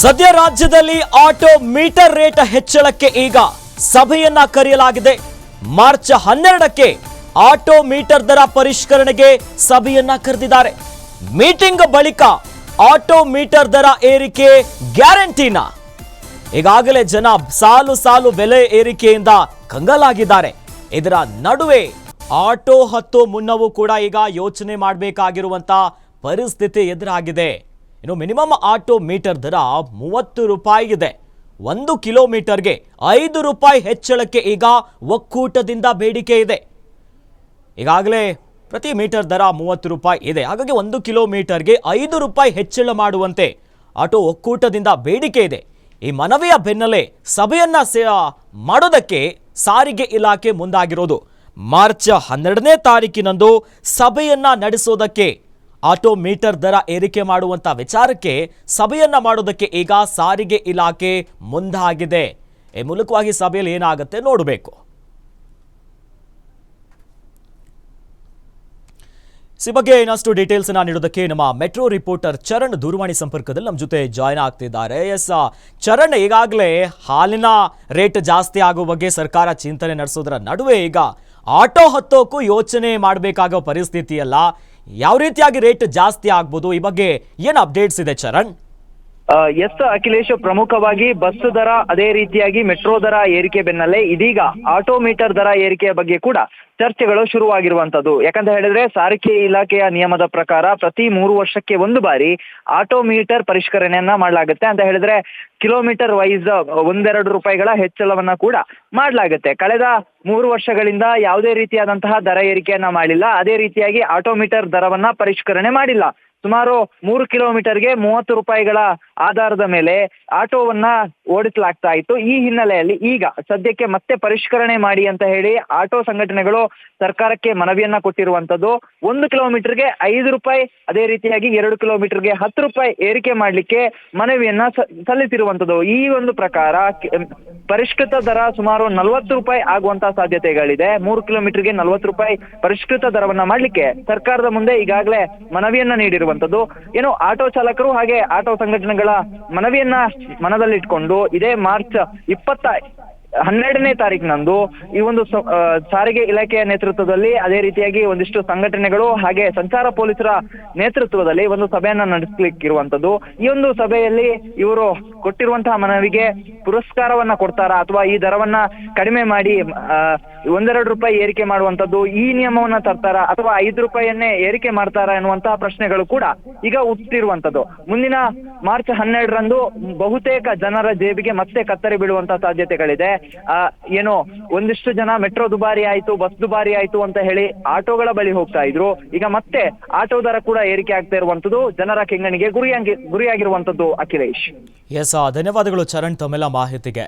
ಸದ್ಯ ರಾಜ್ಯದಲ್ಲಿ auto metre rate ಹೆಚ್ಚಳಕ್ಕೆ ಈಗ ಸಭೆಯನ್ನ ಕರೆಯಲಾಗಿದೆ. ಮಾರ್ಚ್ 12ಕ್ಕೆ ಆಟೋ ಮೀಟರ್ ದರ ಪರಿಷ್ಕರಣೆಗೆ ಸಭೆಯನ್ನ ಕರೆದಿದ್ದಾರೆ. ಮೀಟಿಂಗ್ ಬಳಿಕ ಆಟೋ ಮೀಟರ್ ದರ ಏರಿಕೆ ಗ್ಯಾರಂಟಿನಾ? ಈಗಾಗಲೇ ಜನ ಸಾಲು ಸಾಲು ಬೆಲೆ ಏರಿಕೆಯಿಂದ ಕಂಗಾಲಾಗಿದ್ದಾರೆ. ಇದರ ನಡುವೆ ಆಟೋ ಹತ್ತೋ ಮುನ್ನವೂ ಕೂಡ ಈಗ ಯೋಚನೆ ಮಾಡಬೇಕಾಗಿರುವಂತ ಪರಿಸ್ಥಿತಿ ಎದುರಾಗಿದೆ. ಇನ್ನು ಮಿನಿಮಮ್ ಆಟೋ ಮೀಟರ್ ದರ 30 ರೂಪಾಯಿ ಇದೆ. 1 ಕಿಲೋಮೀಟರ್ಗೆ 5 ರೂಪಾಯಿ ಹೆಚ್ಚಳಕ್ಕೆ ಈಗ ಒಕ್ಕೂಟದಿಂದ ಬೇಡಿಕೆ ಇದೆ. ಈಗಾಗಲೇ ಪ್ರತಿ ಮೀಟರ್ ದರ 30 ರೂಪಾಯಿ ಇದೆ. ಹಾಗಾಗಿ 1 ಕಿಲೋಮೀಟರ್ಗೆ 5 ರೂಪಾಯಿ ಹೆಚ್ಚಳ ಮಾಡುವಂತೆ ಆಟೋ ಒಕ್ಕೂಟದಿಂದ ಬೇಡಿಕೆ ಇದೆ. ಈ ಮನವಿಯ ಬೆನ್ನಲ್ಲೇ ಸಭೆಯನ್ನ ಮಾಡೋದಕ್ಕೆ ಸಾರಿಗೆ ಇಲಾಖೆ ಮುಂದಾಗಿರೋದು. ಮಾರ್ಚ್ 12ನೇ ತಾರೀಕಿನಂದು ಸಭೆಯನ್ನ ನಡೆಸೋದಕ್ಕೆ ಆಟೋ ಮೀಟರ್ ದರ ಏರಿಕೆ ಮಾಡುವಂತ ವಿಚಾರಕ್ಕೆ ಸಭೆಯನ್ನ ಮಾಡೋದಕ್ಕೆ ಈಗ ಸಾರಿಗೆ ಇಲಾಖೆ ಮುಂದಾಗಿದೆ. ಈ ಮೂಲಕವಾಗಿ ಸಭೆಯಲ್ಲಿ ಏನಾಗುತ್ತೆ ನೋಡಬೇಕು. ಈ ಬಗ್ಗೆ ಇನ್ನಷ್ಟು ಡೀಟೇಲ್ಸ್ ನೀಡೋದಕ್ಕೆ ನಮ್ಮ ಮೆಟ್ರೋ ರಿಪೋರ್ಟರ್ ಚರಣ್ ದೂರವಾಣಿ ಸಂಪರ್ಕದಲ್ಲಿ ನಮ್ಮ ಜೊತೆ ಜಾಯ್ನ್ ಆಗ್ತಿದ್ದಾರೆ. ಎಸ್ ಚರಣ್, ಈಗಾಗಲೇ ಹಾಲಿನ ರೇಟ್ ಜಾಸ್ತಿ ಆಗೋ ಬಗ್ಗೆ ಸರ್ಕಾರ ಚಿಂತನೆ ನಡೆಸೋದ್ರ ನಡುವೆ ಈಗ ಆಟೋ ಹತ್ತೋಕ್ಕೂ ಯೋಚನೆ ಮಾಡಬೇಕಾಗೋ ಪರಿಸ್ಥಿತಿ ಅಲ್ಲ. ಯಾವ ರೀತಿಯಾಗಿ ರೇಟ್ ಜಾಸ್ತಿ ಆಗ್ಬೋದು, ಈ ಬಗ್ಗೆ ಏನು ಅಪ್ಡೇಟ್ಸ್ ಇದೆ ಚರಣ್? ಎಸ್ ಅಖಿಲೇಶ್, ಪ್ರಮುಖವಾಗಿ ಬಸ್ ದರ ಅದೇ ರೀತಿಯಾಗಿ ಮೆಟ್ರೋ ದರ ಏರಿಕೆ ಬೆನ್ನಲ್ಲೇ ಇದೀಗ ಆಟೋ ಮೀಟರ್ ದರ ಏರಿಕೆಯ ಬಗ್ಗೆ ಕೂಡ ಚರ್ಚೆಗಳು ಶುರುವಾಗಿರುವಂತದ್ದು. ಯಾಕಂತ ಹೇಳಿದ್ರೆ ಸಾರಿಗೆ ಇಲಾಖೆಯ ನಿಯಮದ ಪ್ರಕಾರ ಪ್ರತಿ 3 ವರ್ಷಕ್ಕೆ ಒಂದು ಬಾರಿ ಆಟೋ ಮೀಟರ್ ಪರಿಷ್ಕರಣೆಯನ್ನ ಮಾಡಲಾಗುತ್ತೆ. ಅಂತ ಹೇಳಿದ್ರೆ ಕಿಲೋಮೀಟರ್ ವೈಸ್ 1-2 ರೂಪಾಯಿಗಳ ಹೆಚ್ಚಳವನ್ನ ಕೂಡ ಮಾಡಲಾಗುತ್ತೆ. ಕಳೆದ 3 ವರ್ಷಗಳಿಂದ ಯಾವುದೇ ರೀತಿಯಾದಂತಹ ದರ ಏರಿಕೆಯನ್ನ ಮಾಡಿಲ್ಲ. ಅದೇ ರೀತಿಯಾಗಿ ಆಟೋ ಮೀಟರ್ ದರವನ್ನ ಪರಿಷ್ಕರಣೆ ಮಾಡಿಲ್ಲ. ಸುಮಾರು 3 ಕಿಲೋಮೀಟರ್ಗೆ 30 ರೂಪಾಯಿಗಳ ಆಧಾರದ ಮೇಲೆ ಆಟೋವನ್ನ ಓಡಿಸಲಾಗ್ತಾ ಇತ್ತು. ಈ ಹಿನ್ನೆಲೆಯಲ್ಲಿ ಈಗ ಸದ್ಯಕ್ಕೆ ಮತ್ತೆ ಪರಿಷ್ಕರಣೆ ಮಾಡಿ ಅಂತ ಹೇಳಿ ಆಟೋ ಸಂಘಟನೆಗಳು ಸರ್ಕಾರಕ್ಕೆ ಮನವಿಯನ್ನ ಕೊಟ್ಟಿರುವಂತದ್ದು. 1 ಕಿಲೋಮೀಟರ್ಗೆ 5 ರೂಪಾಯಿ, ಅದೇ ರೀತಿಯಾಗಿ 2 ಕಿಲೋಮೀಟರ್ಗೆ 10 ರೂಪಾಯಿ ಏರಿಕೆ ಮಾಡ್ಲಿಕ್ಕೆ ಮನವಿಯನ್ನ ಸಲ್ಲಿಸಿರುವಂತದ್ದು. ಈ ಒಂದು ಪ್ರಕಾರ ಪರಿಷ್ಕೃತ ದರ ಸುಮಾರು 40 ರೂಪಾಯಿ ಆಗುವಂತಹ ಸಾಧ್ಯತೆಗಳಿದೆ. 3 ಕಿಲೋಮೀಟರ್ಗೆ 40 ರೂಪಾಯಿ ಪರಿಷ್ಕೃತ ದರವನ್ನ ಮಾಡ್ಲಿಕ್ಕೆ ಸರ್ಕಾರದ ಮುಂದೆ ಈಗಾಗಲೇ ಮನವಿಯನ್ನ ನೀಡಿರುವಂತದ್ದು. ಏನು ಆಟೋ ಚಾಲಕರು ಹಾಗೆ ಆಟೋ ಸಂಘಟನೆಗಳ ಮನವಿಯನ್ನ ಮನದಲ್ಲಿಟ್ಕೊಂಡು ಇದೇ ಮಾರ್ಚ್ 12ನೇ ತಾರೀಕಿನಂದು ಈ ಒಂದು ಸಾರಿಗೆ ಇಲಾಖೆಯ ನೇತೃತ್ವದಲ್ಲಿ ಅದೇ ರೀತಿಯಾಗಿ ಒಂದಿಷ್ಟು ಸಂಘಟನೆಗಳು ಹಾಗೆ ಸಂಚಾರ ಪೊಲೀಸರ ನೇತೃತ್ವದಲ್ಲಿ ಒಂದು ಸಭೆಯನ್ನ ನಡೆಸಲಿಕ್ಕಿರುವಂತದ್ದು. ಈ ಒಂದು ಸಭೆಯಲ್ಲಿ ಇವರು ಕೊಟ್ಟಿರುವಂತಹ ಮನವಿಗೆ ಪುರಸ್ಕಾರವನ್ನ ಕೊಡ್ತಾರಾ ಅಥವಾ ಈ ದರವನ್ನ ಕಡಿಮೆ ಮಾಡಿ 1-2 ರೂಪಾಯಿ ಏರಿಕೆ ಮಾಡುವಂತದ್ದು, ಈ ನಿಯಮವನ್ನ ತರ್ತಾರಾ ಅಥವಾ 5 ರೂಪಾಯಿಯನ್ನೇ ಏರಿಕೆ ಮಾಡ್ತಾರಾ ಎನ್ನುವಂತಹ ಪ್ರಶ್ನೆಗಳು ಕೂಡ ಈಗ ಹುಟ್ಟಿರುವಂತದ್ದು. ಮುಂದಿನ ಮಾರ್ಚ್ 12ರಂದು ಬಹುತೇಕ ಜನರ ಜೇಬಿಗೆ ಮತ್ತೆ ಕತ್ತರಿ ಬೀಳುವಂತಹ ಸಾಧ್ಯತೆಗಳಿದೆ. ಏನು ಒಂದಿಷ್ಟು ಜನ ಮೆಟ್ರೋ ದುಬಾರಿ ಆಯ್ತು, ಬಸ್ ದುಬಾರಿ ಆಯ್ತು ಅಂತ ಹೇಳಿ ಆಟೋಗಳ ಬಳಿ ಹೋಗ್ತಾ ಇದ್ರು. ಈಗ ಮತ್ತೆ ಆಟೋ ದರ ಕೂಡ ಏರಿಕೆ ಆಗ್ತಾ ಇರುವಂತದ್ದು ಜನರ ಕೆಂಗಣಿಗೆ ಗುರಿಯಾಗಿರುವಂತದ್ದು. ಅಖಿಲೇಶ್, ಎಸ್, ಧನ್ಯವಾದಗಳು ಚರಣ್ ತಮ್ಮೆಲ್ಲ ಮಾಹಿತಿಗೆ.